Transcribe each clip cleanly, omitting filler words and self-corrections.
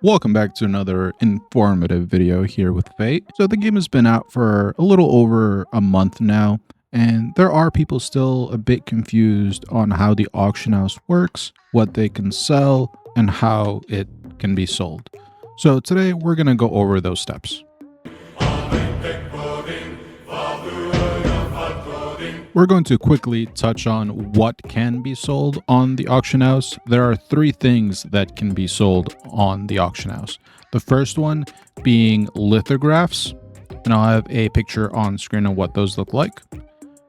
Welcome back to another informative video here with Fate. So the game has been out for a little over a month now, and there are people still a bit confused on how the auction house works, what they can sell, and how it can be sold. So today we're going to go over those steps. We're going to quickly touch on what can be sold on the auction house. There are three things that can be sold on the auction house. The first one being lithographs, and I'll have a picture on screen of what those look like.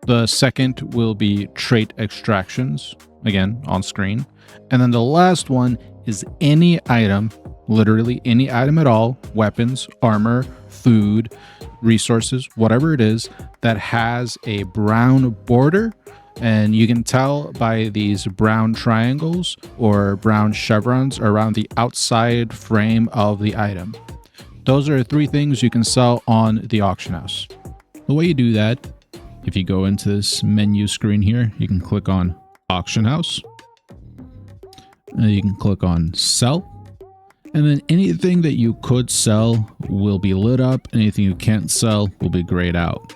The second will be trait extractions, again on screen. And then the last one is any item, literally any item at all, weapons, armor, food, resources, whatever it is, that has a brown border. And you can tell by these brown triangles or brown chevrons around the outside frame of the item. Those are three things you can sell on the auction house. The way you do that, if you go into this menu screen here, you can click on auction house, and you can click on sell. And then anything that you could sell will be lit up. Anything you can't sell will be grayed out.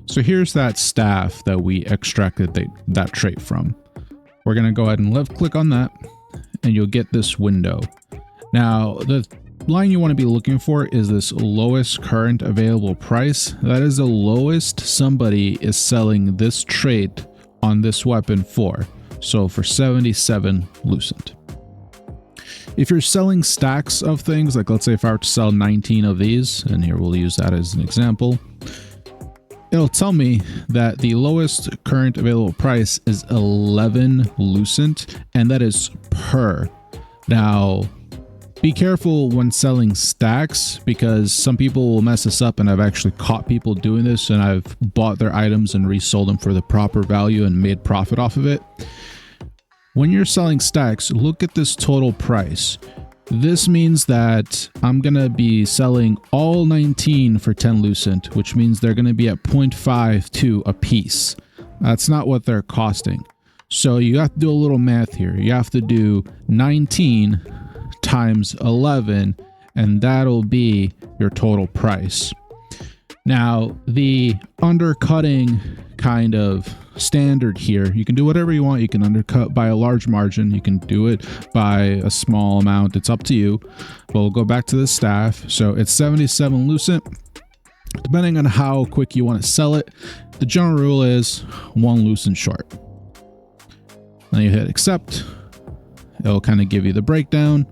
So here's that staff that we extracted that trait from. We're going to go ahead and left click on that, and you'll get this window. Now, the line you want to be looking for is this lowest current available price. That is the lowest somebody is selling this trait on this weapon for. So for 77 Lucent. If you're selling stacks of things, like let's say if I were to sell 19 of these, and here we'll use that as an example, it'll tell me that the lowest current available price is 11 Lucent, and that is per. Now, be careful when selling stacks, because some people will mess this up, and I've actually caught people doing this, and I've bought their items and resold them for the proper value and made profit off of it. When you're selling stacks, look at this total price. This means that I'm going to be selling all 19 for 10 Lucent, which means they're going to be at 0.52 a piece. That's not what they're costing. So you have to do a little math here. You have to do 19 times 11, and that'll be your total price. Now, the undercutting kind of standard here, you can do whatever you want. You can undercut by a large margin, you can do it by a small amount, it's up to you. But we'll go back to the staff. So it's 77 Lucent. Depending on how quick you want to sell it, the general rule is 1 Lucent short. Then you hit accept. It'll kind of give you the breakdown.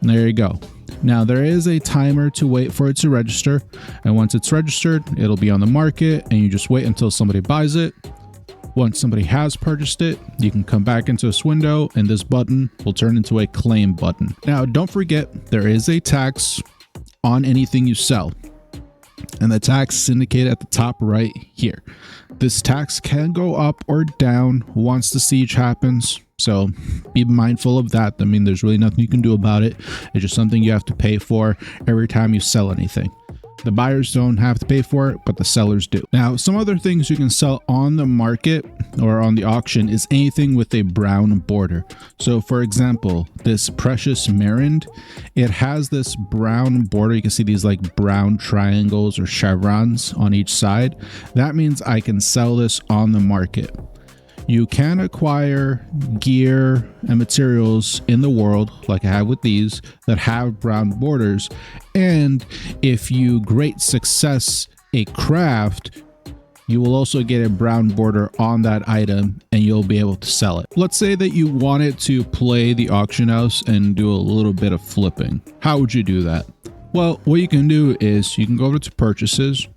And there you go. Now, there is a timer to wait for it to register, and once it's registered, it'll be on the market, and you just wait until somebody buys it. Once somebody has purchased it, you can come back into this window, and this button will turn into a claim button. Now, don't forget, there is a tax on anything you sell, and the tax is indicated at the top right here. This tax can go up or down once the siege happens, so be mindful of that. I mean, there's really nothing you can do about it. It's just something you have to pay for every time you sell anything. The buyers don't have to pay for it, but the sellers do. Now, some other things you can sell on the market or on the auction is anything with a brown border. So for example, this precious Marind, it has this brown border. You can see these like brown triangles or chevrons on each side. That means I can sell this on the market. You can acquire gear and materials in the world, like I have with these, that have brown borders. And if you great success a craft, you will also get a brown border on that item, and you'll be able to sell it. Let's say that you wanted to play the auction house and do a little bit of flipping. How would you do that? Well, what you can do is you can go over to purchases.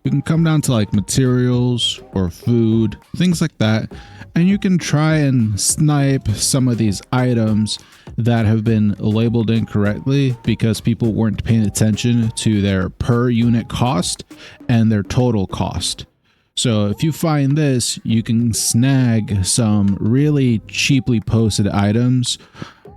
You can come down to like materials or food, things like that. And you can try and snipe some of these items that have been labeled incorrectly because people weren't paying attention to their per unit cost and their total cost. So if you find this, you can snag some really cheaply posted items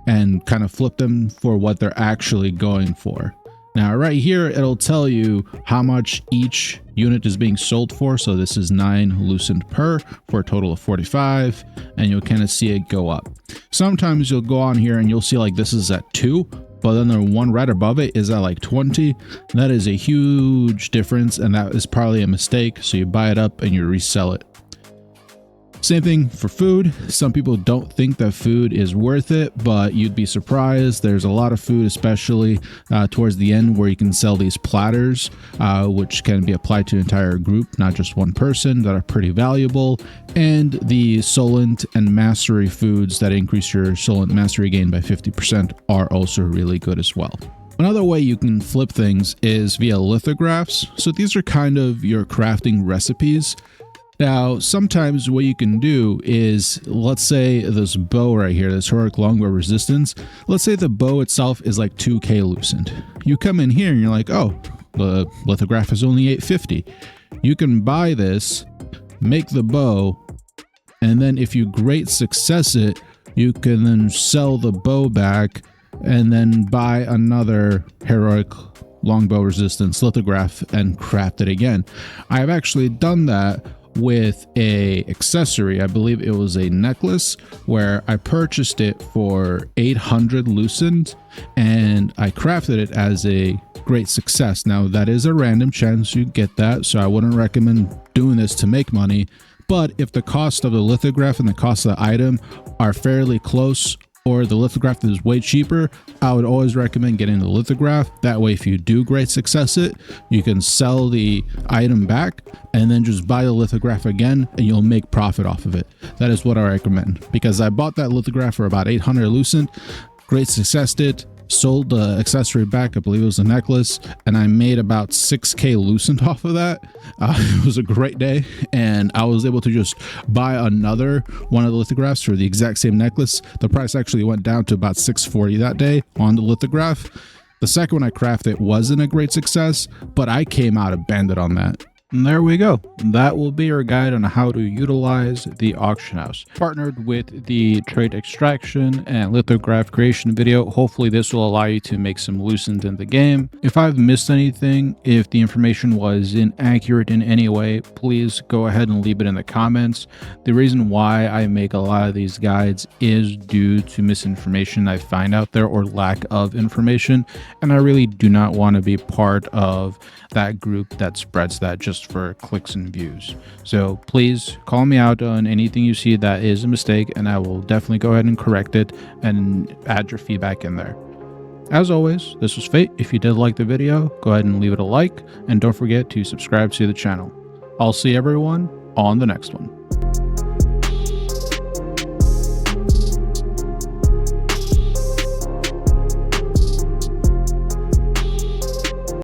and kind of flip them for what they're actually going for. Now right here, it'll tell you how much each unit is being sold for. So this is 9 Lucent per for a total of 45, and you'll kind of see it go up. Sometimes you'll go on here and you'll see like this is at 2, but then the one right above it is at like 20. That is a huge difference, and that is probably a mistake. So you buy it up and you resell it. Same thing for food. Some people don't think that food is worth it, but you'd be surprised. There's a lot of food, especially towards the end, where you can sell these platters, which can be applied to an entire group, not just one person, that are pretty valuable. And the Solent and Mastery foods that increase your Solent Mastery gain by 50% are also really good as well. Another way you can flip things is via lithographs. So these are kind of your crafting recipes. Now, sometimes what you can do is, let's say this bow right here, this heroic longbow resistance, let's say the bow itself is like 2k Lucent. You come in here and you're like, oh, the lithograph is only 850. You can buy this, make the bow, and then if you great success it, you can then sell the bow back and then buy another heroic longbow resistance lithograph and craft it again. I have actually done that with a accessory. I believe it was a necklace where I purchased it for 800 Lucent and I crafted it as a great success. Now that is a random chance you get that, so I wouldn't recommend doing this to make money, but if the cost of the lithograph and the cost of the item are fairly close, or the lithograph is way cheaper, I would always recommend getting the lithograph. That way, if you do great success it, you can sell the item back and then just buy the lithograph again and you'll make profit off of it. That is what I recommend, because I bought that lithograph for about 800 Lucent, great successed it, sold the accessory back, I believe it was a necklace, and I made about 6k Lucent off of that. It was a great day, and I was able to just buy another one of the lithographs for the exact same necklace. The price actually went down to about 640 that day on the lithograph. The second one I crafted wasn't a great success, but I came out a bandit on that. And there we go. That will be our guide on how to utilize the auction house. Partnered with the trade extraction and lithograph creation video. Hopefully this will allow you to make some Lucent in the game. If I've missed anything, if the information was inaccurate in any way, please go ahead and leave it in the comments. The reason why I make a lot of these guides is due to misinformation I find out there or lack of information. And I really do not want to be part of that group that spreads that just for clicks and views. So please call me out on anything you see that is a mistake, and I will definitely go ahead and correct it and add your feedback in there. As always, this was Fate. If you did like the video, go ahead and leave it a like, and don't forget to subscribe to the channel. I'll see everyone on the next one.